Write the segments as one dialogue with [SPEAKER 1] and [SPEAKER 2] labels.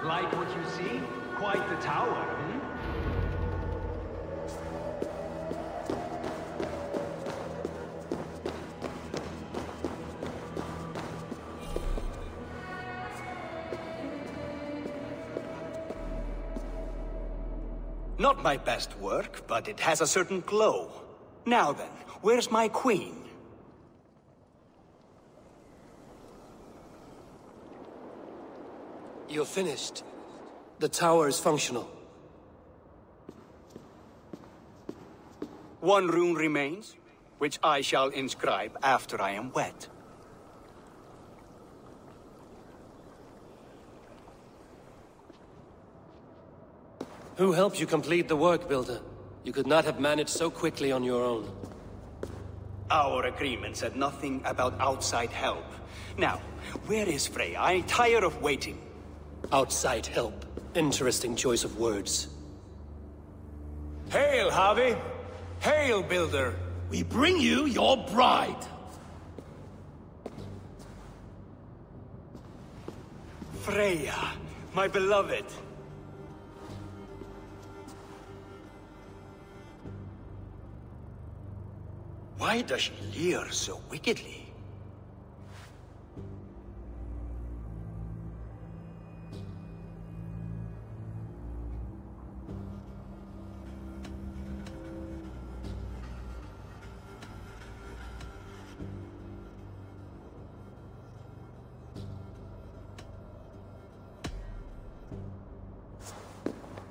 [SPEAKER 1] Like what you see? Quite the tower, hmm?
[SPEAKER 2] Not my best work, but it has a certain glow. Now then, where's my queen?
[SPEAKER 3] You're finished. The tower is functional.
[SPEAKER 2] One rune remains, which I shall inscribe after I am wet.
[SPEAKER 3] Who helped you complete the work, Builder? You could not have managed so quickly on your own.
[SPEAKER 2] Our agreement said nothing about outside help. Now, where is Freya? I'm tired of waiting.
[SPEAKER 3] Outside help. Interesting choice of words.
[SPEAKER 4] Hail, Javi! Hail, Builder! We bring you your bride!
[SPEAKER 2] Freya, my beloved. Why does she leer so wickedly?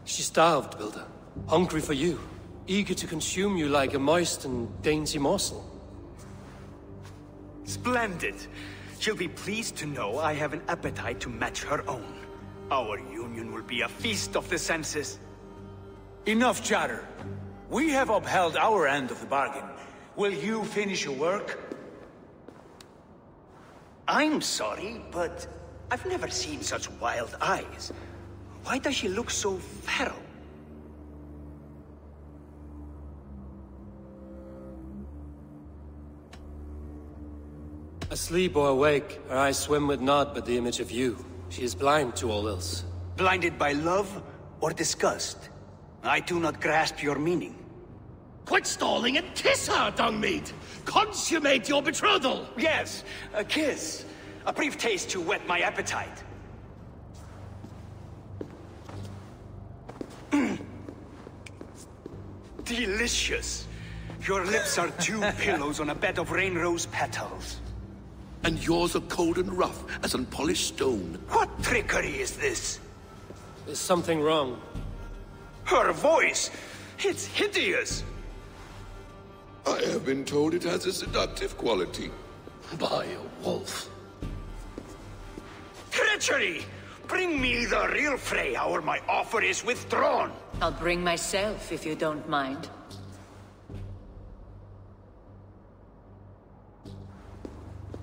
[SPEAKER 3] She starved, Builder. Hungry for you. Eager to consume you like a moist and dainty morsel.
[SPEAKER 2] Splendid. She'll be pleased to know I have an appetite to match her own. Our union will be a feast of the senses.
[SPEAKER 4] Enough chatter. We have upheld our end of the bargain. Will you finish your work?
[SPEAKER 2] I'm sorry, but I've never seen such wild eyes. Why does she look so feral?
[SPEAKER 3] Asleep or awake, her eyes swim with naught but the image of you. She is blind to all else.
[SPEAKER 2] Blinded by love or disgust? I do not grasp your meaning.
[SPEAKER 4] Quit stalling and kiss her, Dungmeat! Consummate your betrothal!
[SPEAKER 2] Yes, a kiss. A brief taste to whet my appetite. Delicious. Your lips are two pillows on a bed of rain rose petals.
[SPEAKER 5] And yours are cold and rough as unpolished stone.
[SPEAKER 2] What trickery is this?
[SPEAKER 3] There's something wrong.
[SPEAKER 2] Her voice! It's hideous!
[SPEAKER 5] I have been told it has a seductive quality.
[SPEAKER 3] By a wolf.
[SPEAKER 2] Treachery! Bring me the real Freya or my offer is withdrawn!
[SPEAKER 6] I'll bring myself if you don't mind.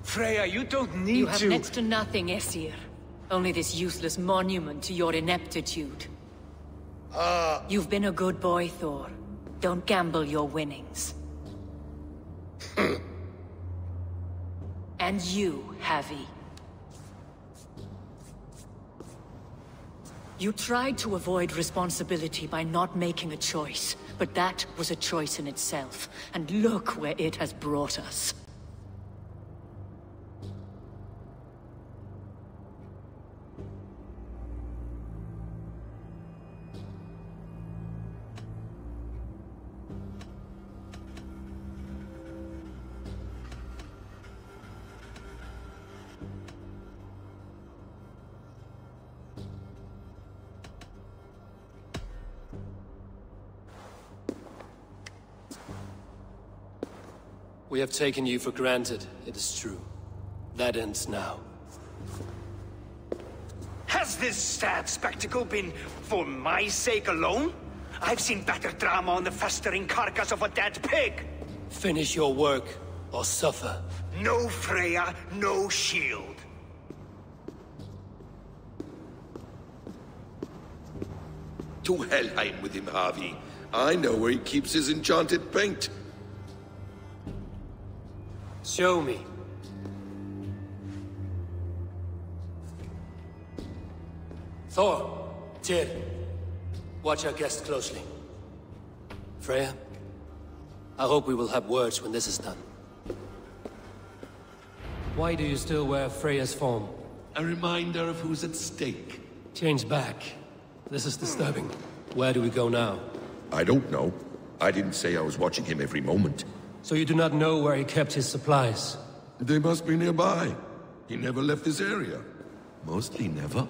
[SPEAKER 4] Freya, you don't need to...
[SPEAKER 6] You have next to nothing, Aesir. Only this useless monument to your ineptitude. You've been a good boy, Thor. Don't gamble your winnings. And you, Havi. You tried to avoid responsibility by not making a choice, but that was a choice in itself, and look where it has brought us.
[SPEAKER 3] We have taken you for granted, it is true. That ends now.
[SPEAKER 2] Has this sad spectacle been for my sake alone? I've seen better drama on the festering carcass of a dead pig!
[SPEAKER 3] Finish your work, or suffer.
[SPEAKER 2] No Freya, no shield.
[SPEAKER 5] To Helheim with him, Harvey. I know where he keeps his enchanted paint.
[SPEAKER 3] Show me. Thor, Tyr, watch our guest closely. Freya, I hope we will have words when this is done. Why do you still wear Freya's form?
[SPEAKER 5] A reminder of who's at stake.
[SPEAKER 3] Change back. This is disturbing. Where do we go now?
[SPEAKER 5] I don't know. I didn't say I was watching him every moment.
[SPEAKER 3] So you do not know where he kept his supplies?
[SPEAKER 5] They must be nearby. He never left this area. Mostly never.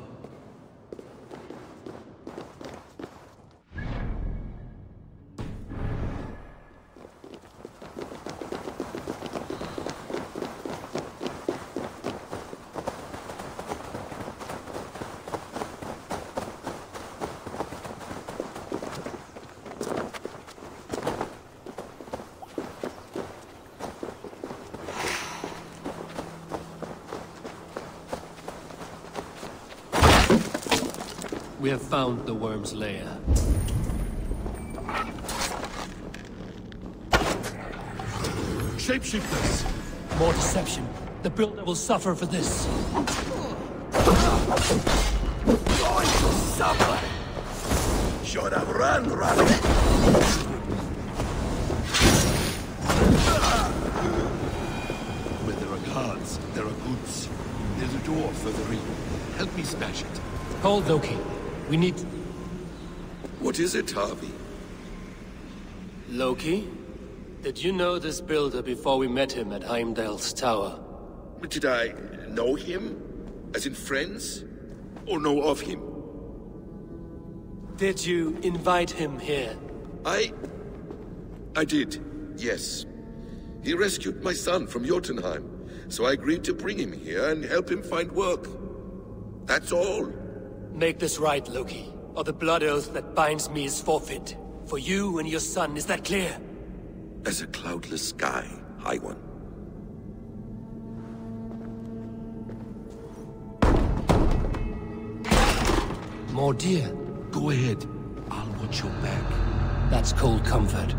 [SPEAKER 3] We have found the worm's lair.
[SPEAKER 5] Shapeshifters!
[SPEAKER 3] More deception. The builder will suffer for this.
[SPEAKER 5] Going to suffer! Should have run! Where there are guards, there are goods. There's a door further in. Help me smash it.
[SPEAKER 3] Hold, Loki. We need...
[SPEAKER 5] What is it, Harvey?
[SPEAKER 3] Loki? Did you know this builder before we met him at Heimdall's tower?
[SPEAKER 5] Did I know him? As in friends? Or know of him?
[SPEAKER 3] Did you invite him here?
[SPEAKER 5] I did, yes. He rescued my son from Jotunheim, so I agreed to bring him here and help him find work. That's all.
[SPEAKER 3] Make this right, Loki, or the blood oath that binds me is forfeit. For you and your son, is that clear?
[SPEAKER 5] As a cloudless sky, High One.
[SPEAKER 3] More deer.
[SPEAKER 5] Go ahead. I'll watch your back.
[SPEAKER 3] That's cold comfort.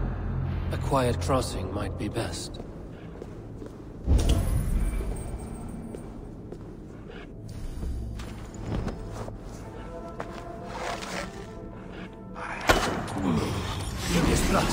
[SPEAKER 3] A quiet crossing might be best. Look his blood.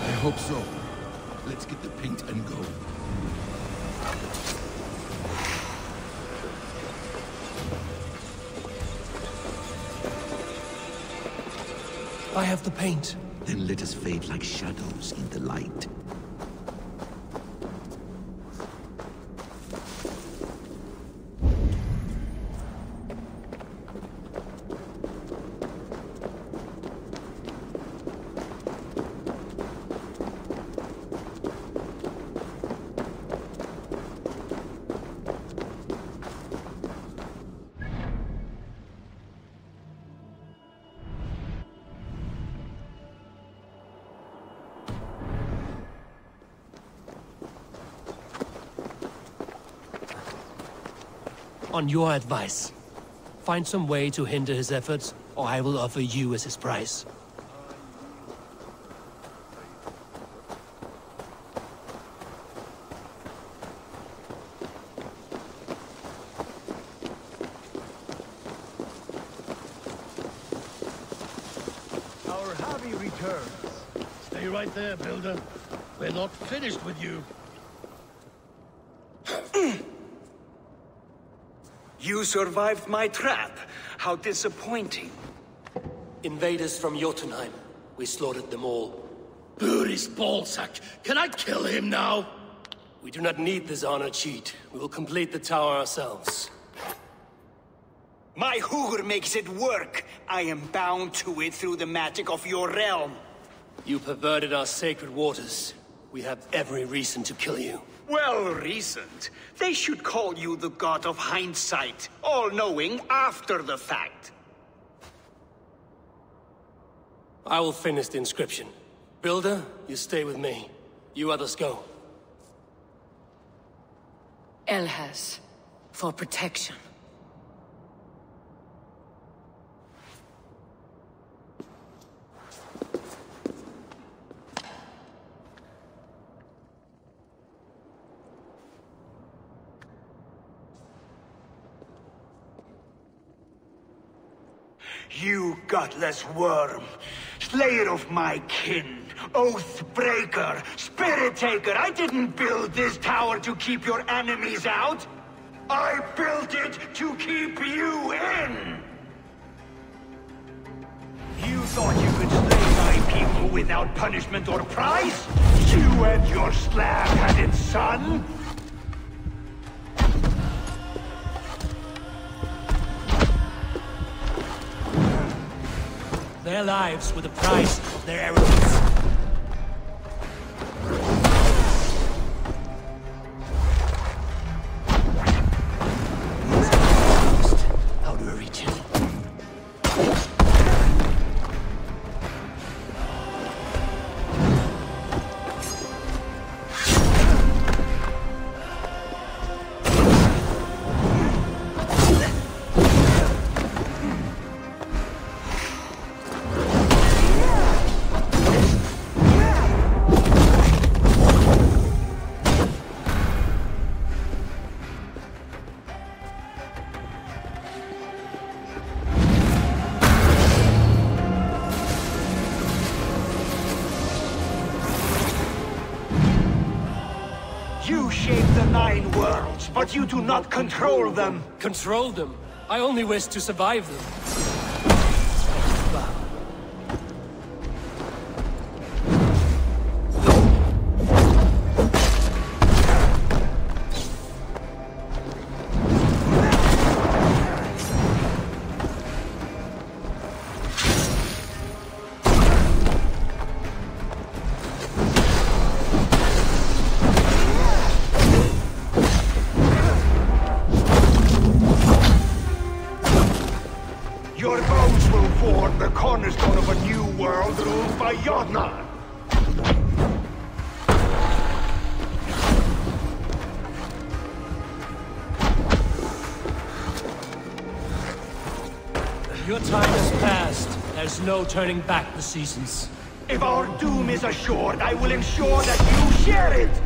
[SPEAKER 5] I hope so. Let's get the paint and go.
[SPEAKER 3] I have the paint.
[SPEAKER 5] Then let us fade like shadows in the light.
[SPEAKER 3] On your advice, find some way to hinder his efforts, or I will offer you as his price.
[SPEAKER 1] Our Harvey returns.
[SPEAKER 7] Stay right there, Builder. We're not finished with you.
[SPEAKER 2] You survived my trap. How disappointing.
[SPEAKER 3] Invaders from Jotunheim. We slaughtered them all.
[SPEAKER 7] Booty's ballsack. Can I kill him now?
[SPEAKER 3] We do not need this honor cheat. We will complete the tower ourselves.
[SPEAKER 2] My Hugr makes it work. I am bound to it through the magic of your realm.
[SPEAKER 3] You perverted our sacred waters. We have every reason to kill you.
[SPEAKER 2] Well reasoned. They should call you the god of hindsight, all-knowing after the fact.
[SPEAKER 3] I will finish the inscription. Builder, you stay with me. You others go.
[SPEAKER 6] Elhaz, for protection.
[SPEAKER 2] You gutless worm, slayer of my kin, oath breaker, spirit taker, I didn't build this tower to keep your enemies out. I built it to keep you in! You thought you could slay my people without punishment or prize? You and your slab-headed son?
[SPEAKER 8] Their lives were the price of their arrogance. How do I reach it?
[SPEAKER 2] You shape the 9 worlds, but you do not control them.
[SPEAKER 3] Control them? I only wish to survive them.
[SPEAKER 2] Your bones will form the cornerstone of a new world ruled by Yodnar.
[SPEAKER 8] Your time has passed. There's no turning back the seasons.
[SPEAKER 2] If our doom is assured, I will ensure that you share it!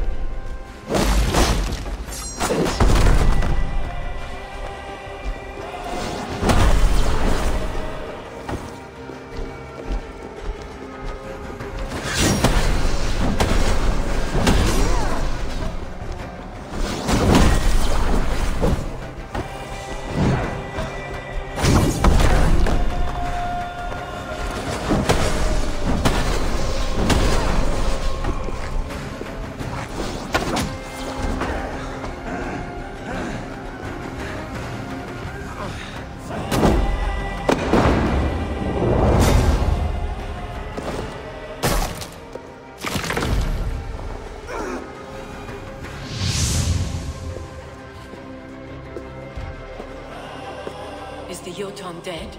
[SPEAKER 6] Is the Jotun dead?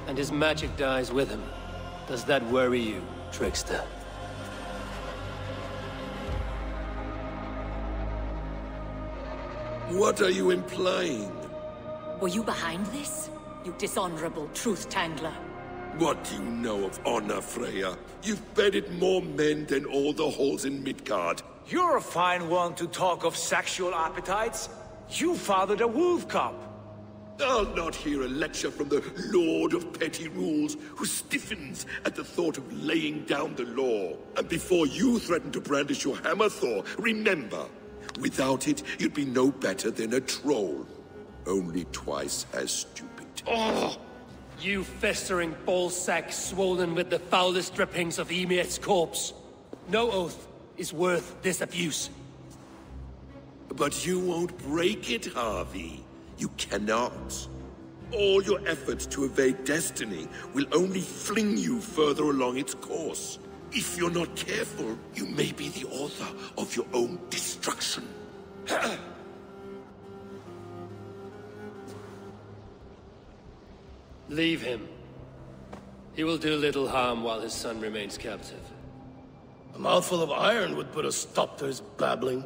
[SPEAKER 3] And his magic dies with him. Does that worry you, trickster?
[SPEAKER 5] What are you implying?
[SPEAKER 6] Were you behind this? You dishonorable truth-tangler.
[SPEAKER 5] What do you know of honor, Freya? You've bedded more men than all the halls in Midgard.
[SPEAKER 4] You're a fine one to talk of sexual appetites. You fathered a wolf cub.
[SPEAKER 5] I'll not hear a lecture from the Lord of Petty Rules, who stiffens at the thought of laying down the law. And before you threaten to brandish your hammer, Thor, remember, without it, you'd be no better than a troll. Only twice as stupid.
[SPEAKER 3] Oh! You festering ballsack swollen with the foulest drippings of Ymir's corpse. No oath is worth this abuse.
[SPEAKER 5] But you won't break it, Harvey. You cannot. All your efforts to evade destiny will only fling you further along its course. If you're not careful, you may be the author of your own destruction.
[SPEAKER 3] Leave him. He will do little harm while his son remains captive.
[SPEAKER 7] A mouthful of iron would put a stop to his babbling.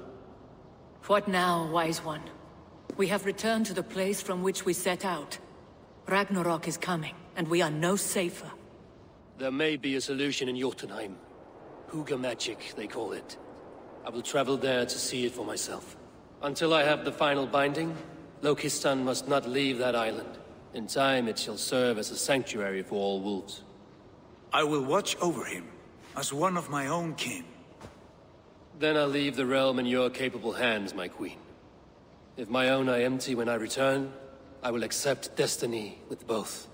[SPEAKER 6] What now, wise one? We have returned to the place from which we set out. Ragnarok is coming, and we are no safer.
[SPEAKER 3] There may be a solution in Jotunheim. Huga magic, they call it. I will travel there to see it for myself. Until I have the final binding, Lokistan must not leave that island. In time, it shall serve as a sanctuary for all wolves.
[SPEAKER 4] I will watch over him, as one of my own kin.
[SPEAKER 3] Then I'll leave the realm in your capable hands, my queen. If my own are empty when I return, I will accept destiny with both.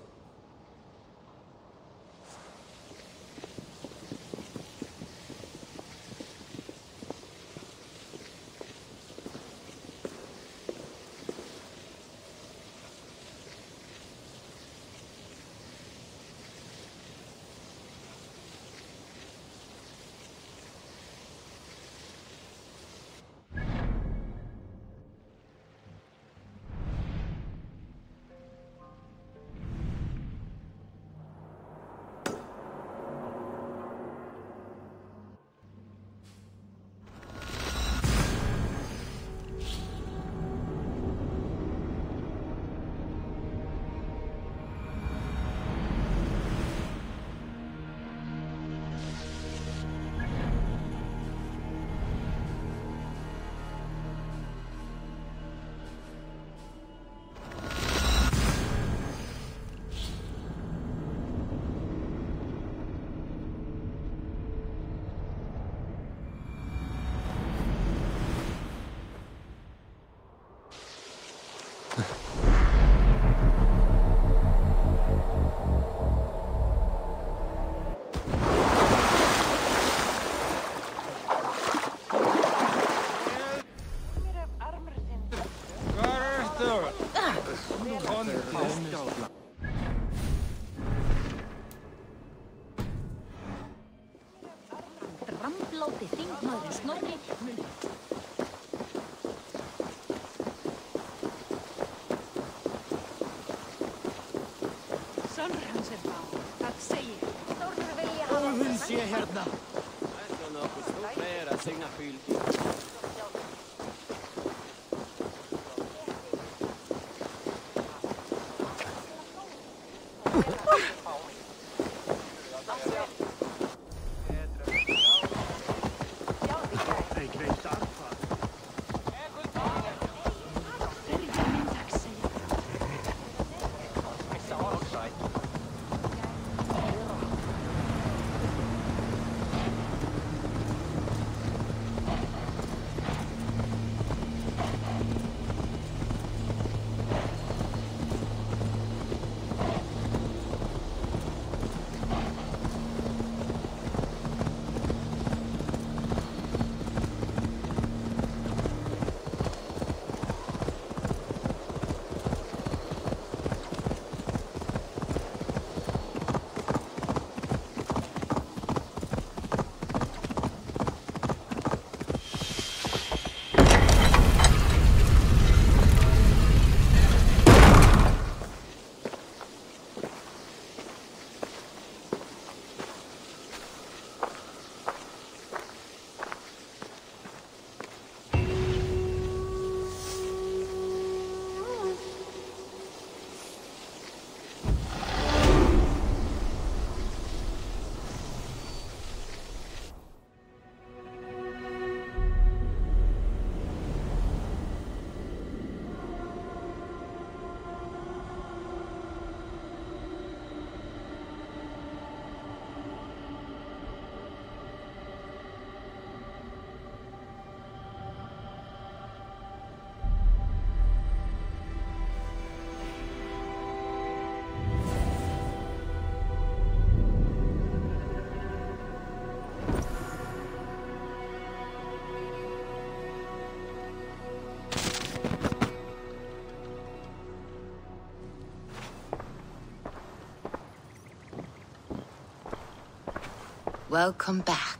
[SPEAKER 9] Welcome back.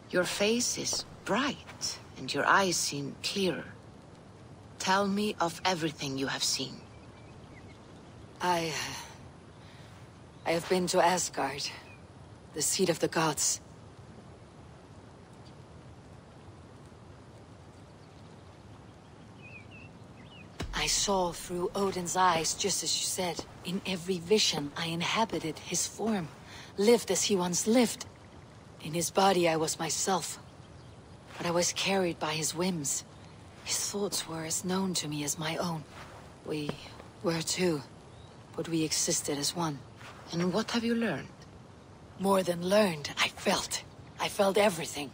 [SPEAKER 9] Your face is bright, and your eyes seem clearer. Tell me of everything you have seen.
[SPEAKER 6] I have been to Asgard, the seat of the gods. I saw through Odin's eyes, just as you said. In every vision, I inhabited his form, lived as he once lived. In his body, I was myself. But I was carried by his whims. His thoughts were as known to me as my own. We were two, but we existed as one.
[SPEAKER 9] And what have you learned?
[SPEAKER 6] More than learned, I felt. I felt everything.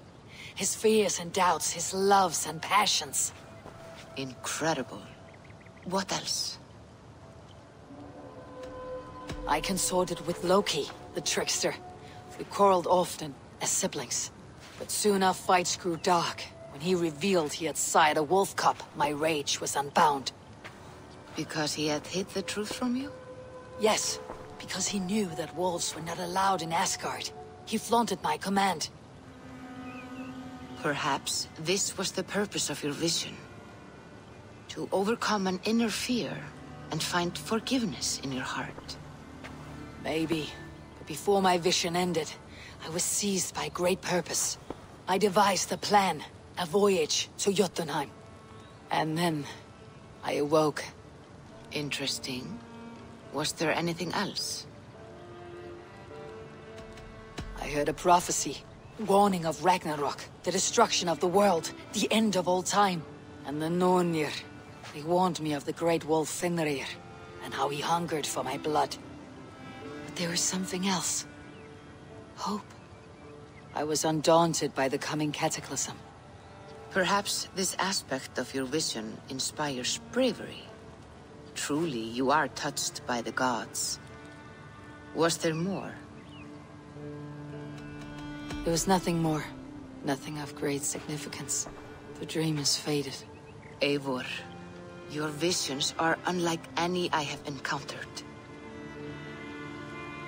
[SPEAKER 6] His fears and doubts, his loves and passions.
[SPEAKER 9] Incredible. What else?
[SPEAKER 6] I consorted with Loki, the trickster. We quarreled often, as siblings. But soon our fights grew dark. When he revealed he had sired a wolf cub, my rage was unbound.
[SPEAKER 9] Because he had hid the truth from you?
[SPEAKER 6] Yes, because he knew that wolves were not allowed in Asgard. He flaunted my command.
[SPEAKER 9] Perhaps this was the purpose of your vision. To overcome an inner fear and find forgiveness in your heart.
[SPEAKER 6] Maybe. But before my vision ended, I was seized by great purpose. I devised a plan, a voyage to Jotunheim. And then, I awoke.
[SPEAKER 9] Interesting. Was there anything else?
[SPEAKER 6] I heard a prophecy, warning of Ragnarok, the destruction of the world, the end of all time. And the Nornir, they warned me of the great wolf Fenrir, and how he hungered for my blood. But there was something else. Hope. I was undaunted by the coming cataclysm.
[SPEAKER 9] Perhaps this aspect of your vision inspires bravery. Truly, you are touched by the gods. Was there more?
[SPEAKER 6] There was nothing more. Nothing of great significance. The dream has faded.
[SPEAKER 9] Eivor, your visions are unlike any I have encountered.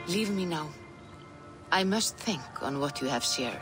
[SPEAKER 9] Leave me now. I must think on what you have shared.